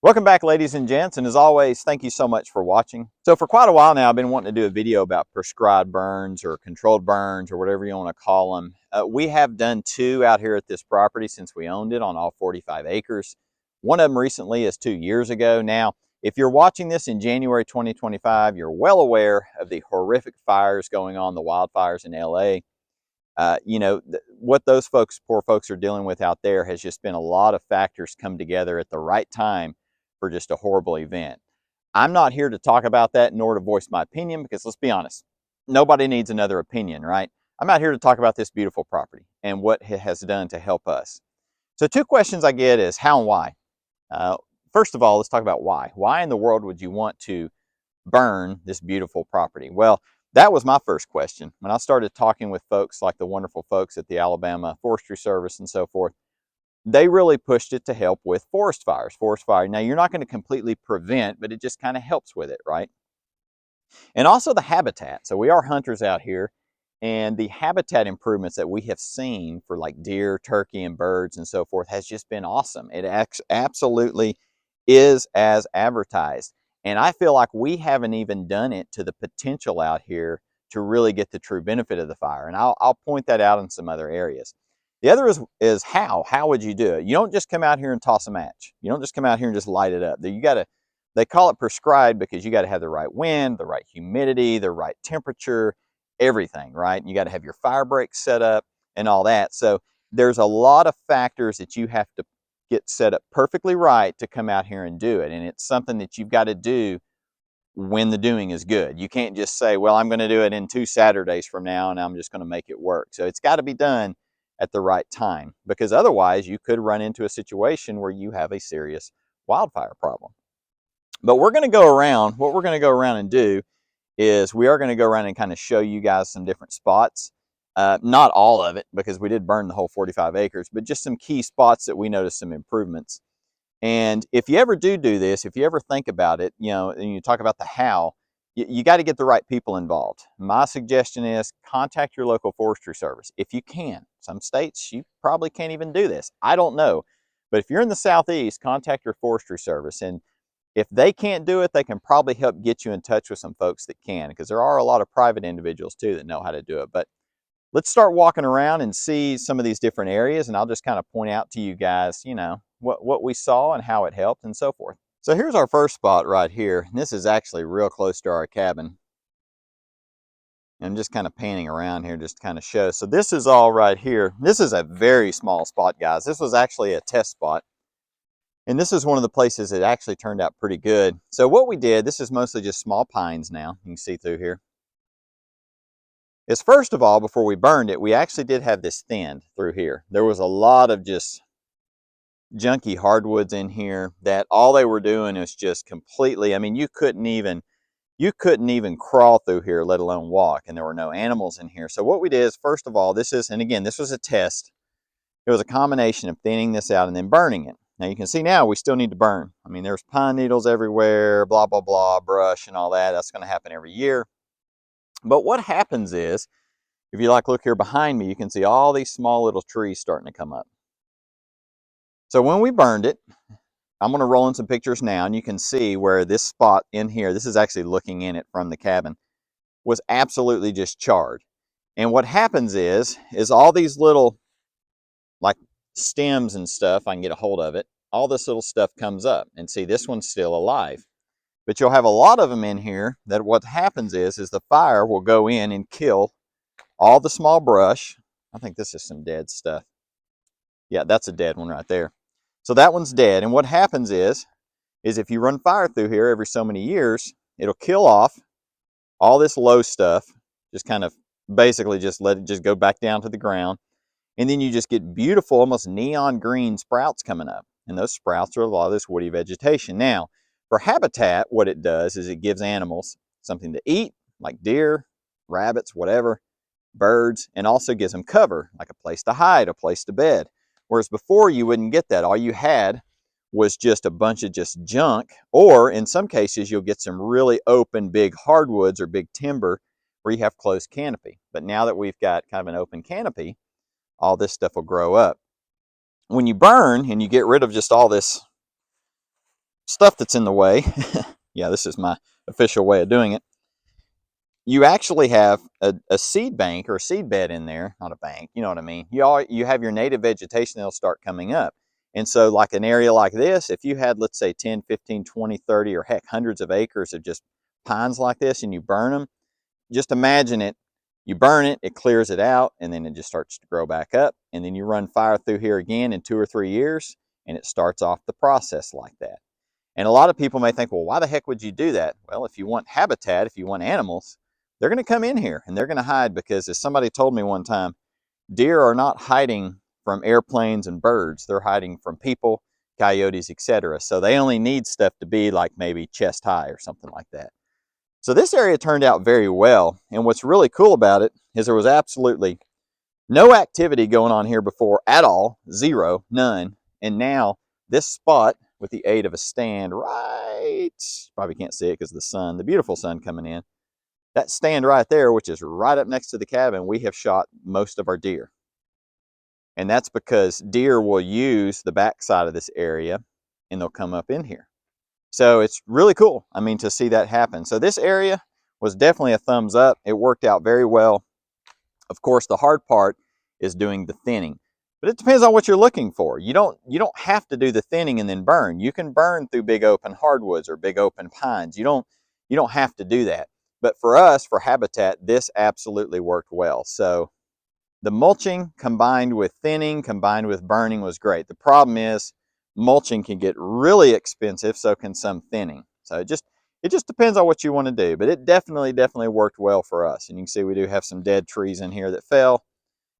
Welcome back, ladies and gents, and as always, thank you so much for watching. So for quite a while now, I've been wanting to do a video about prescribed burns or controlled burns or whatever you want to call them. We have done two out here at this property since we owned it on all 45 acres. One of them recently is 2 years ago. Now, if you're watching this in January 2025, you're well aware of the horrific fires going on, the wildfires in LA. What those poor folks are dealing with out there has just been a lot of factors come together at the right time for just a horrible event. I'm not here to talk about that nor to voice my opinion because let's be honest, nobody needs another opinion, right? I'm out here to talk about this beautiful property and what it has done to help us. So two questions I get is how and why. Uh, First of all, let's talk about why. Why in the world would you want to burn this beautiful property? Well, that was my first question. When I started talking with folks like the wonderful folks at the Alabama Forestry Service and so forth, they really pushed it to help with forest fires. Forest fire, now you're not going to completely prevent, but it just kind of helps with it, right? And also the habitat. So we are hunters out here, and the habitat improvements that we have seen for like deer, turkey, and birds and so forth has just been awesome. It absolutely is as advertised. And I feel like we haven't even done it to the potential out here to really get the true benefit of the fire. And I'll point that out in some other areas. The other is how. How would you do it? You don't just come out here and toss a match. You don't just come out here and just light it up. You got to, they call it prescribed because you got to have the right wind, the right humidity, the right temperature, everything, right? You got to have your fire break set up and all that. So there's a lot of factors that you have to get set up perfectly right to come out here and do it. And it's something that you've got to do when the doing is good. You can't just say, well, I'm going to do it in 2 Saturdays from now and I'm just going to make it work. So it's got to be done at the right time, because otherwise you could run into a situation where you have a serious wildfire problem. But we're going to go around, what we're going to go around and do is we are going to go around and kind of show you guys some different spots. Not all of it, because we did burn the whole 45 acres, but just some key spots that we noticed some improvements. And if you ever do this, if you ever think about it, and you talk about the how, you got to get the right people involved. My suggestion is contact your local forestry service if you can. Some states you probably can't even do this. I don't know. But if you're in the Southeast, contact your forestry service. And if they can't do it, they can probably help get you in touch with some folks that can, because there are a lot of private individuals too that know how to do it. But let's start walking around and see some of these different areas, and I'll just kind of point out to you guys, what we saw and how it helped and so forth. So here's our first spot right here. This is actually real close to our cabin. I'm just kind of panning around here just to kind of show. So this is all right here. This is a very small spot, guys. This was actually a test spot. And this is one of the places that actually turned out pretty good. So what we did, this is mostly just small pines now. You can see through here. Is first of all, before we burned it, we actually did have this thinned through here. There was a lot of just junky hardwoods in here that all they were doing is just completely, I mean, you couldn't even crawl through here, let alone walk, and there were no animals in here. So what we did is, first of all, and again, this was a test. It was a combination of thinning this out and then burning it. Now you can see now we still need to burn. I mean, there's pine needles everywhere, blah, blah, blah, brush and all that. That's going to happen every year. But what happens is, if you look here behind me, you can see all these small little trees starting to come up. So when we burned it, I'm going to roll in some pictures now, and you can see where this spot in here, this is actually looking in it from the cabin, was absolutely just charred. And what happens is all these little like stems and stuff, I can get a hold of it, all this little stuff comes up. And see, this one's still alive. But you'll have a lot of them in here that what happens is the fire will go in and kill all the small brush. I think this is some dead stuff. Yeah, that's a dead one right there. So that one's dead. And what happens is if you run fire through here every so many years, it'll kill off all this low stuff, just kind of basically just let it just go back down to the ground. And then you just get beautiful, almost neon green sprouts coming up. And those sprouts are a lot of this woody vegetation. Now, for habitat, what it does is it gives animals something to eat, like deer, rabbits, whatever, birds, and also gives them cover, like a place to hide, a place to bed. Whereas before you wouldn't get that. All you had was just a bunch of just junk, or in some cases you'll get some really open big hardwoods or big timber where you have closed canopy. But now that we've got kind of an open canopy, all this stuff will grow up. When you burn and you get rid of just all this stuff that's in the way, yeah, this is my official way of doing it. You actually have a seed bank or a seed bed in there, not a bank, you know what I mean? You have your native vegetation that'll start coming up. And so like an area like this, if you had, let's say 10, 15, 20, 30, or heck, hundreds of acres of just pines like this and you burn them, just imagine it. You burn it, it clears it out, and then it just starts to grow back up. And then you run fire through here again in 2 or 3 years, and it starts off the process like that. And a lot of people may think, well, why the heck would you do that? Well, if you want habitat, if you want animals, they're going to come in here and they're going to hide because, as somebody told me one time, deer are not hiding from airplanes and birds. They're hiding from people, coyotes, etc. So they only need stuff to be like maybe chest high or something like that. So this area turned out very well. And what's really cool about it is there was absolutely no activity going on here before at all, zero, none. And now this spot, with the aid of a stand right, probably can't see it because of the sun, the beautiful sun coming in, that stand right there, which is right up next to the cabin, we have shot most of our deer. And that's because deer will use the backside of this area and they'll come up in here. So it's really cool, I mean, to see that happen. So this area was definitely a thumbs up. It worked out very well. Of course, the hard part is doing the thinning. But it depends on what you're looking for. You don't have to do the thinning and then burn. You can burn through big open hardwoods or big open pines. You don't have to do that. But for us, for habitat, this absolutely worked well. So the mulching combined with thinning, combined with burning was great. The problem is mulching can get really expensive, so can some thinning. So it just depends on what you want to do. But it definitely worked well for us. And you can see we do have some dead trees in here that fell.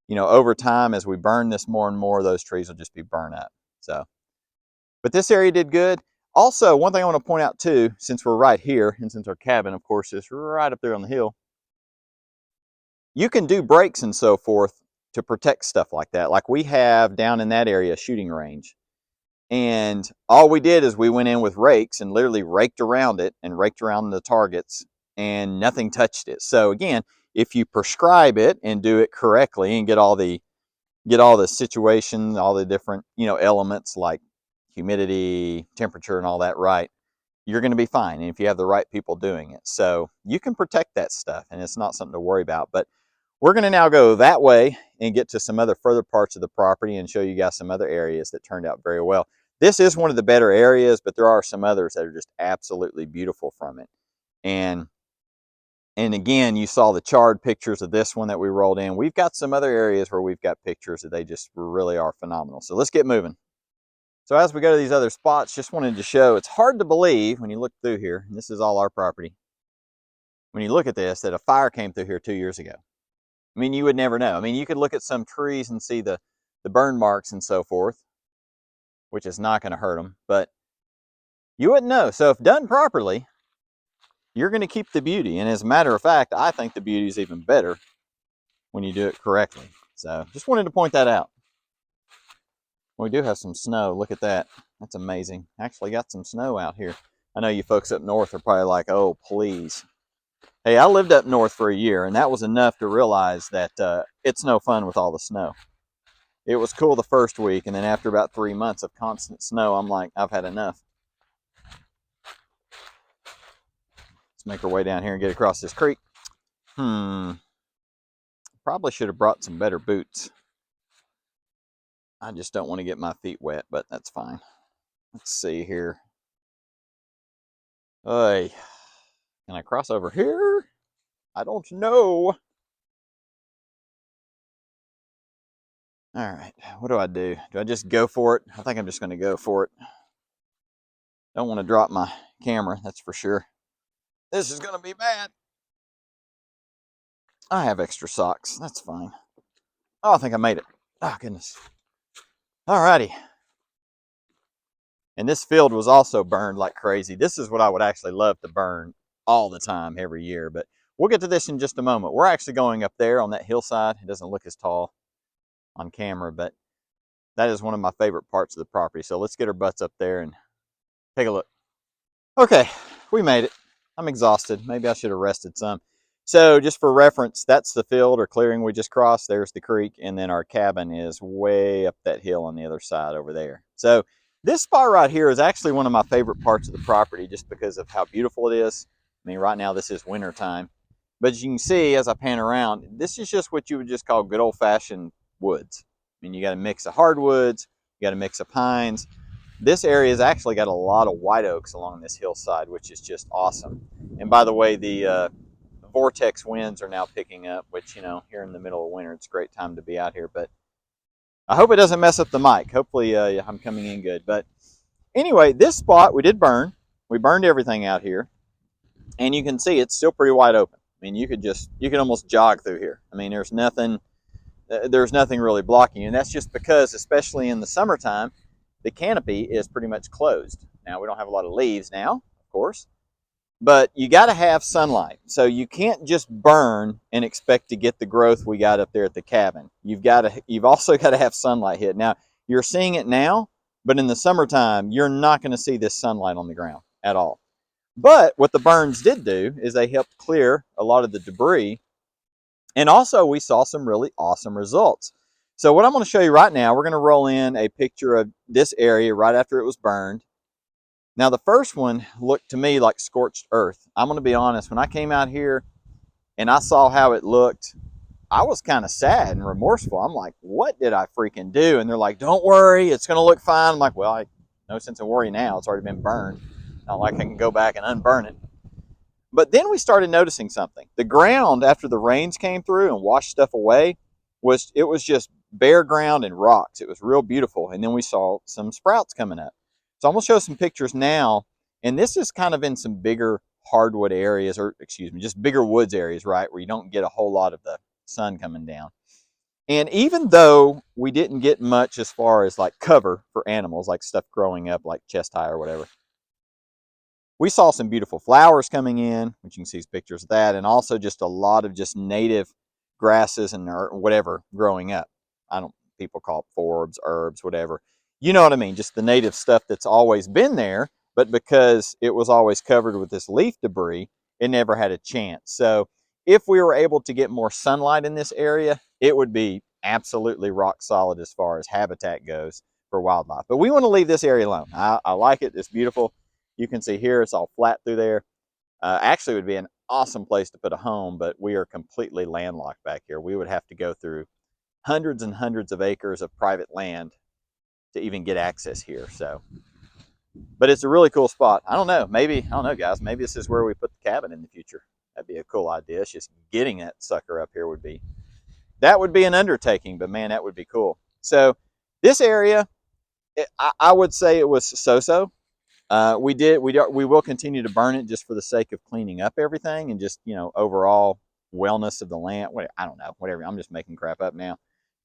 You know, over time, as we burn this more and more, those trees will just be burned up. So, but this area did good. Also, one thing I want to point out too, since we're right here, and since our cabin, of course, is right up there on the hill, you can do breaks and so forth to protect stuff like that. Like we have down in that area, a shooting range. And all we did is we went in with rakes and literally raked around it and raked around the targets, and nothing touched it. So again, if you prescribe it and do it correctly and get all the situation, all the different, elements like humidity, temperature, and all that right, you're going to be fine. And if you have the right people doing it, so you can protect that stuff, and it's not something to worry about. But we're going to now go that way and get to some other further parts of the property and show you guys some other areas that turned out very well. This is one of the better areas, but there are some others that are just absolutely beautiful from it. And again, you saw the charred pictures of this one that we rolled in. We've got some other areas where we've got pictures that they just really are phenomenal. So let's get moving. So as we go to these other spots, just wanted to show, it's hard to believe when you look through here, and this is all our property, when you look at this, that a fire came through here 2 years ago. I mean, you would never know. I mean, you could look at some trees and see the burn marks and so forth, which is not going to hurt them, but you wouldn't know. So if done properly, you're going to keep the beauty. And as a matter of fact, I think the beauty is even better when you do it correctly. So just wanted to point that out. We do have some snow. Look at that. That's amazing. Actually got some snow out here. I know you folks up north are probably like, oh, please. Hey, I lived up north for a year, and that was enough to realize that it's no fun with all the snow. It was cool the first week, and then after about 3 months of constant snow, I'm like, I've had enough. Let's make our way down here and get across this creek. Probably should have brought some better boots. I just don't want to get my feet wet, but that's fine. Let's see here. Hey, can I cross over here? I don't know. All right, what do I do? Do I just go for it? I think I'm just going to go for it. Don't want to drop my camera, that's for sure. This is going to be bad. I have extra socks. That's fine. Oh, I think I made it. Oh, goodness. All righty. And this field was also burned like crazy. This is what I would actually love to burn all the time, every year. But we'll get to this in just a moment. We're actually going up there on that hillside. It doesn't look as tall on camera, but that is one of my favorite parts of the property. So let's get our butts up there and take a look. Okay, we made it. I'm exhausted. Maybe I should have rested some. So just for reference, that's the field or clearing we just crossed. There's the creek, and then our cabin is way up that hill on the other side over there. So This spot right here is actually one of my favorite parts of the property just because of how beautiful it is. I mean, right now this is winter time. But as you can see, as I pan around, this is just what you would just call good old-fashioned woods. I mean, you got a mix of hardwoods, you got a mix of pines. This area has actually got a lot of white oaks along this hillside, which is just awesome. And by the way, the vortex winds are now picking up, which, you know, here in the middle of winter, it's a great time to be out here. But I hope it doesn't mess up the mic. Hopefully I'm coming in good. But anyway, this spot we did burn. We burned everything out here. And you can see it's still pretty wide open. I mean, you could almost jog through here. I mean, there's nothing really blocking you. And that's just because, especially in the summertime, the canopy is pretty much closed. Now, we don't have a lot of leaves now, of course, but you got to have sunlight. So you can't just burn and expect to get the growth we got up there at the cabin. You've also got to have sunlight hit. Now, you're seeing it now, but in the summertime, you're not going to see this sunlight on the ground at all. But what the burns did do is they helped clear a lot of the debris. And also we saw some really awesome results. So what I'm going to show you right now, we're going to roll in a picture of this area right after it was burned. Now the first one looked to me like scorched earth. I'm going to be honest, when I came out here and I saw how it looked, I was kind of sad and remorseful. I'm like, what did I freaking do? And they're like, don't worry, it's going to look fine. I'm like, well, no sense in worrying now. It's already been burned. Not like I can go back and unburn it. But then we started noticing something. The ground, after the rains came through and washed stuff away, was just bare ground and rocks. It was real beautiful. And then we saw some sprouts coming up. So I'm going to show some pictures now. And this is kind of in some bigger hardwood areas, or excuse me, just bigger woods areas, right, where you don't get a whole lot of the sun coming down. And even though we didn't get much as far as like cover for animals, like stuff growing up like chest high or whatever, we saw some beautiful flowers coming in, which you can see pictures of that, and also just a lot of just native grasses and whatever growing up. People call it forbs, herbs, whatever. You know what I mean? Just the native stuff that's always been there, but because it was always covered with this leaf debris, it never had a chance. So if we were able to get more sunlight in this area, it would be absolutely rock solid as far as habitat goes for wildlife. But we want to leave this area alone. I like it. It's beautiful. You can see here it's all flat through there. Actually, it would be an awesome place to put a home, but we are completely landlocked back here. We would have to go through hundreds and hundreds of acres of private land to even get access here. So, but it's a really cool spot. I don't know, guys. Maybe this is where we put the cabin in the future. That'd be a cool idea. It's just getting that sucker up here would be an undertaking, but man, that would be cool. So this area, I would say it was so-so. We will continue to burn it just for the sake of cleaning up everything and just, you know, overall wellness of the land. I don't know, whatever. I'm just making crap up now.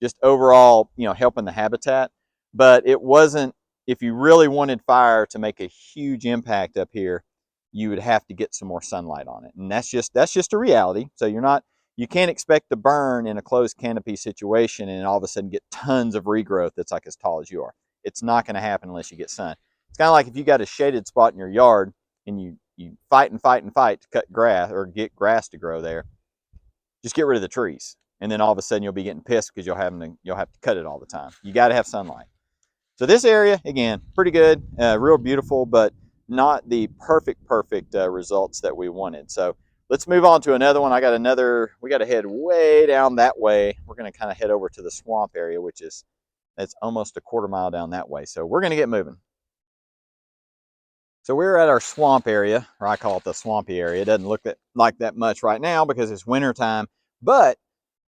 Just overall, you know, helping the habitat. But it wasn't, if you really wanted fire to make a huge impact up here, you would have to get some more sunlight on it. And that's just a reality. So you can't expect to burn in a closed canopy situation and all of a sudden get tons of regrowth that's like as tall as you are. It's not going to happen unless you get sun. It's kind of like if you got a shaded spot in your yard and you fight and fight and fight to cut grass or get grass to grow there. Just get rid of the trees, and then all of a sudden you'll be getting pissed because you'll have to cut it all the time. You got to have sunlight. So this area, again, pretty good, real beautiful, but not the perfect results that we wanted. So let's move on to another one. We got to head way down that way. We're going to kind of head over to the swamp area, it's almost a quarter mile down that way. So we're going to get moving. So we're at our swamp area, or I call it the swampy area. It doesn't look like that much right now because it's winter time, but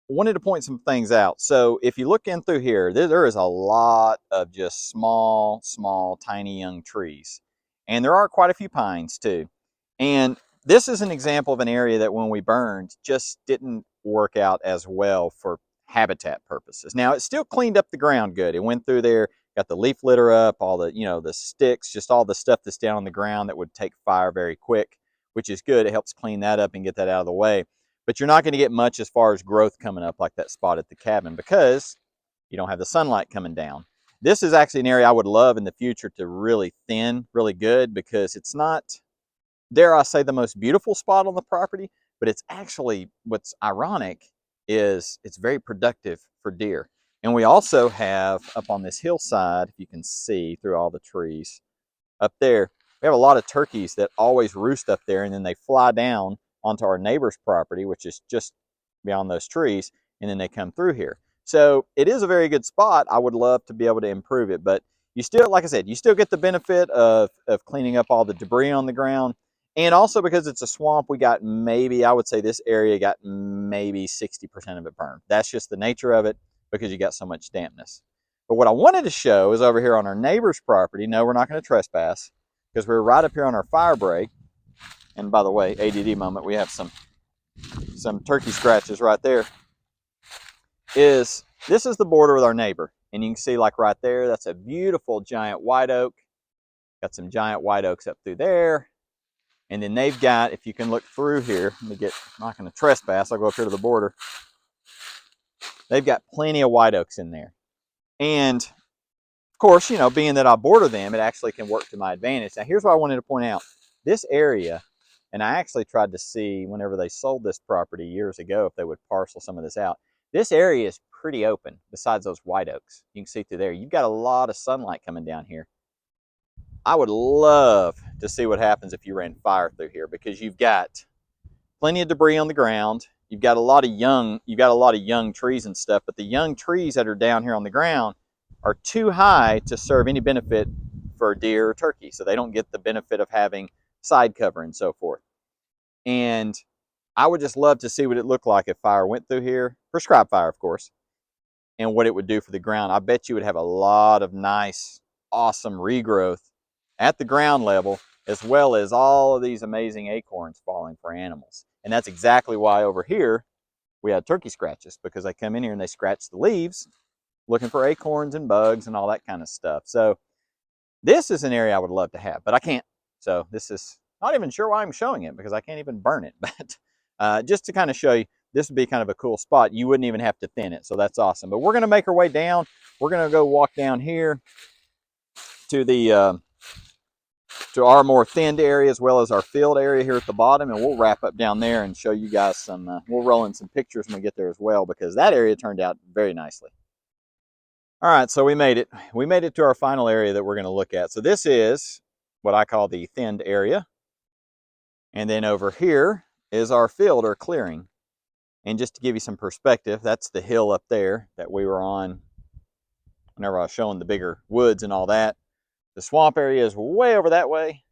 I wanted to point some things out. So if you look in through here, there is a lot of just small, tiny young trees. And there are quite a few pines too. And this is an example of an area that when we burned just didn't work out as well for habitat purposes. Now it still cleaned up the ground good. It went through there, got the leaf litter up, all the, the sticks, just all the stuff that's down on the ground that would take fire very quick, which is good. It helps clean that up and get that out of the way. But you're not going to get much as far as growth coming up like that spot at the cabin because you don't have the sunlight coming down. This is actually an area I would love in the future to really thin really good because it's not, dare I say, the most beautiful spot on the property, but it's actually, what's ironic is it's very productive for deer. And we also have up on this hillside, if you can see through all the trees up there, we have a lot of turkeys that always roost up there, and then they fly down onto our neighbor's property, which is just beyond those trees, and then they come through here. So it is a very good spot. I would love to be able to improve it, but you still, like I said, you still get the benefit of cleaning up all the debris on the ground. And also because it's a swamp, we got maybe, I would say this area got maybe 60% of it burned. That's just the nature of it because you got so much dampness. But what I wanted to show is over here on our neighbor's property. No, we're not going to trespass because we're right up here on our fire break. And by the way, ADD moment, we have some turkey scratches right there. This is the border with our neighbor. And you can see like right there, that's a beautiful giant white oak. Got some giant white oaks up through there. And then they've got, if you can look through here, I'm not going to trespass, I'll go up here to the border. They've got plenty of white oaks in there. And of course, you know, being that I border them, it actually can work to my advantage. Now, here's what I wanted to point out. This area, and I actually tried to see whenever they sold this property years ago if they would parcel some of this out. This area is pretty open besides those white oaks. You can see through there. You've got a lot of sunlight coming down here. I would love to see what happens if you ran fire through here because you've got plenty of debris on the ground. You've got a lot of young trees and stuff, but the young trees that are down here on the ground are too high to serve any benefit for deer or turkey. So they don't get the benefit of having side cover and so forth. And I would just love to see what it looked like if fire went through here, prescribed fire, of course, and what it would do for the ground. I bet you would have a lot of nice, awesome regrowth at the ground level, as well as all of these amazing acorns falling for animals. And that's exactly why over here we had turkey scratches, because they come in here and they scratch the leaves looking for acorns and bugs and all that kind of stuff. So this is an area I would love to have, but I can't. So this is not even sure why I'm showing it because I can't even burn it. But just to kind of show you, this would be kind of a cool spot. You wouldn't even have to thin it. So that's awesome. But we're going to make our way down. We're going to go walk down here to the to our more thinned area as well as our field area here at the bottom, and we'll wrap up down there and show you guys some, we'll roll in some pictures when we get there as well because that area turned out very nicely. All right, so we made it. We made it to our final area that we're going to look at. So this is what I call the thinned area. And then over here is our field or clearing. And just to give you some perspective, that's the hill up there that we were on whenever I was showing the bigger woods and all that. The swamp area is way over that way.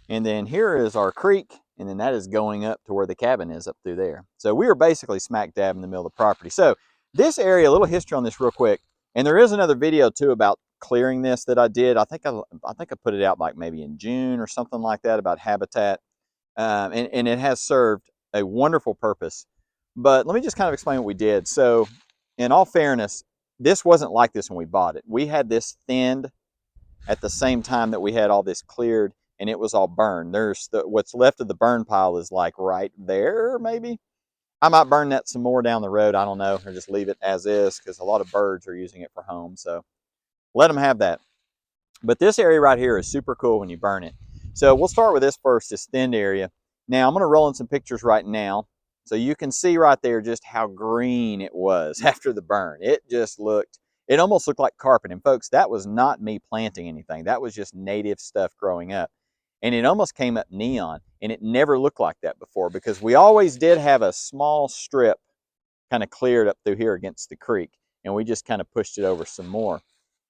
And then here is our creek, and then that is going up to where the cabin is up through there. So we are basically smack dab in the middle of the property. So this area, a little history on this real quick. And there is another video too about clearing this that I did. I think I put it out like maybe in June or something like that about habitat. And it has served a wonderful purpose. But let me just kind of explain what we did. So in all fairness, this wasn't like this when we bought it. We had this thinned at the same time that we had all this cleared, and it was all burned. There's what's left of the burn pile is like right there, maybe. I might burn that some more down the road. I don't know, or just leave it as is because a lot of birds are using it for home. So let them have that. But this area right here is super cool when you burn it. So we'll start with this first, this thinned area. Now I'm going to roll in some pictures right now. So you can see right there just how green it was after the burn. It almost looked like carpet. And folks, that was not me planting anything. That was just native stuff growing up. And it almost came up neon. And it never looked like that before because we always did have a small strip kind of cleared up through here against the creek. And we just kind of pushed it over some more.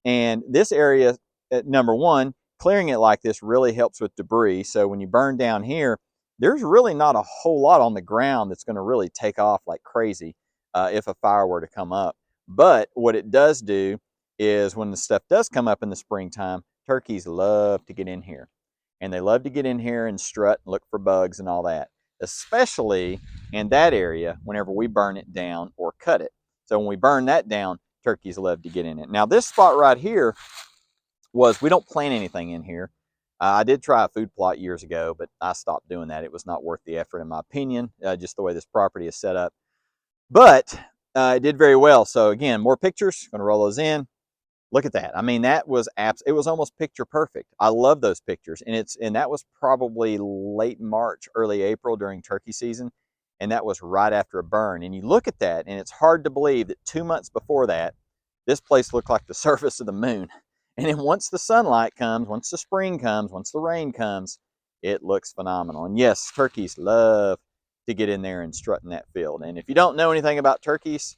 And this area, number one, clearing it like this really helps with debris. So when you burn down here, there's really not a whole lot on the ground that's going to really take off like crazy if a fire were to come up. But what it does do is when the stuff does come up in the springtime, turkeys love to get in here. And they love to get in here and strut and look for bugs and all that, especially in that area whenever we burn it down or cut it. So when we burn that down, turkeys love to get in it. Now this spot right here we don't plant anything in here. I did try a food plot years ago, but I stopped doing that. It was not worth the effort in my opinion, just the way this property is set up. But it did very well. So again, more pictures, going to roll those in. Look at that. I mean, that was it was almost picture perfect. I love those pictures. And that was probably late March, early April during turkey season. And that was right after a burn. And you look at that and it's hard to believe that 2 months before that, this place looked like the surface of the moon. And then once the sunlight comes, once the spring comes, once the rain comes, it looks phenomenal. And yes, turkeys love to get in there and strut in that field. And if you don't know anything about turkeys,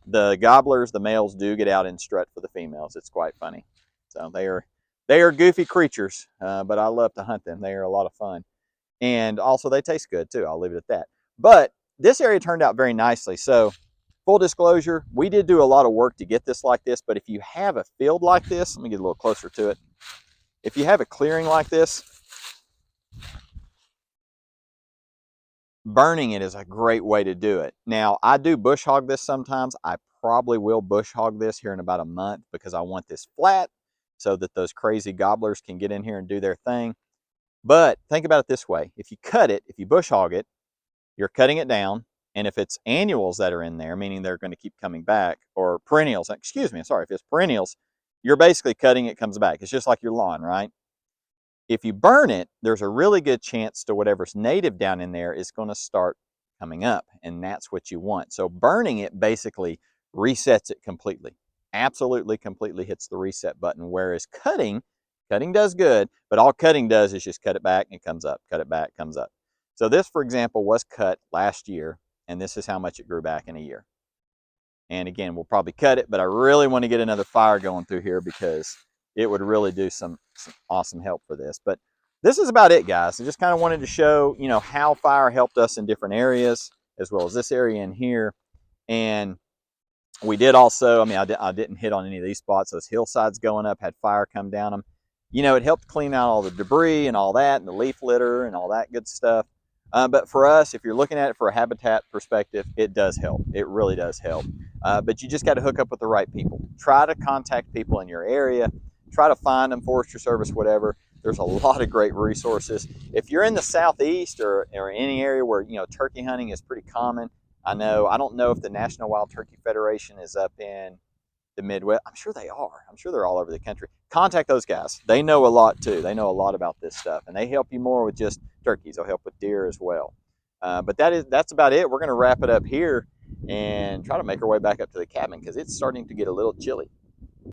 the gobblers, the males, do get out and strut for the females. It's quite funny. So they are goofy creatures, but I love to hunt them. They are a lot of fun. And also they taste good too. I'll leave it at that. But this area turned out very nicely. So full disclosure, we did do a lot of work to get this like this, but if you have a field like this, let me get a little closer to it. If you have a clearing like this, burning it is a great way to do it. Now, I do bush hog this sometimes. I probably will bush hog this here in about a month because I want this flat so that those crazy gobblers can get in here and do their thing. But think about it this way. If you cut it, if you bush hog it, you're cutting it down. And if it's annuals that are in there, meaning they're going to keep coming back, or perennials, excuse me, sorry, if it's perennials, you're basically cutting it comes back. It's just like your lawn, right? If you burn it, there's a really good chance to whatever's native down in there is going to start coming up, and that's what you want. So burning it basically resets it completely. Absolutely completely hits the reset button, whereas cutting does good, but all cutting does is just cut it back and it comes up, cut it back, comes up. So this, for example, was cut last year, and this is how much it grew back in a year. And again, we'll probably cut it, but I really want to get another fire going through here because it would really do some awesome help for this. But this is about it, guys. I just kind of wanted to show, you know, how fire helped us in different areas, as well as this area in here. And we did also, I mean, I didn't hit on any of these spots. Those hillsides going up had fire come down them. You know, it helped clean out all the debris and all that, and the leaf litter and all that good stuff. But for us, if you're looking at it for a habitat perspective, it does help. It really does help. But you just got to hook up with the right people. Try to contact people in your area. Try to find them, Forestry Service, whatever. There's a lot of great resources. If you're in the southeast or any area where, you know, turkey hunting is pretty common, I don't know if the National Wild Turkey Federation is up in the Midwest. I'm sure they are. I'm sure they're all over the country. Contact those guys. They know a lot too. They know a lot about this stuff, and they help you more with just turkeys. They'll help with deer as well. But that's about it. We're going to wrap it up here and try to make our way back up to the cabin because it's starting to get a little chilly.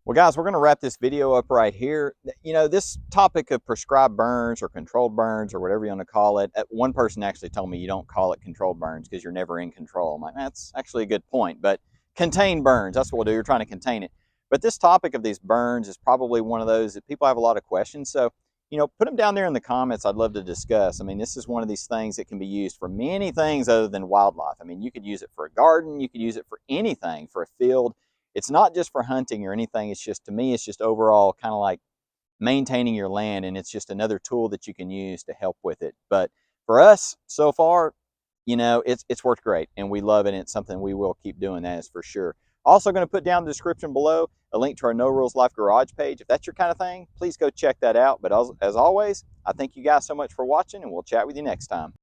Well, guys, we're going to wrap this video up right here. You know, this topic of prescribed burns or controlled burns or whatever you want to call it, one person actually told me you don't call it controlled burns because you're never in control. I'm like, that's actually a good point, but contained burns, that's what we'll do. You're trying to contain it. But this topic of these burns is probably one of those that people have a lot of questions. So, you know, put them down there in the comments. I'd love to discuss. I mean, this is one of these things that can be used for many things other than wildlife. I mean, you could use it for a garden. You could use it for anything, for a field. It's not just for hunting or anything. It's just, to me, it's just overall kind of like maintaining your land, and it's just another tool that you can use to help with it. But for us, so far, you know, it's worked great, and we love it, and it's something we will keep doing, that is for sure. Also going to put down in the description below a link to our No Rules Life Garage page. If that's your kind of thing, please go check that out. But as always, I thank you guys so much for watching, and we'll chat with you next time.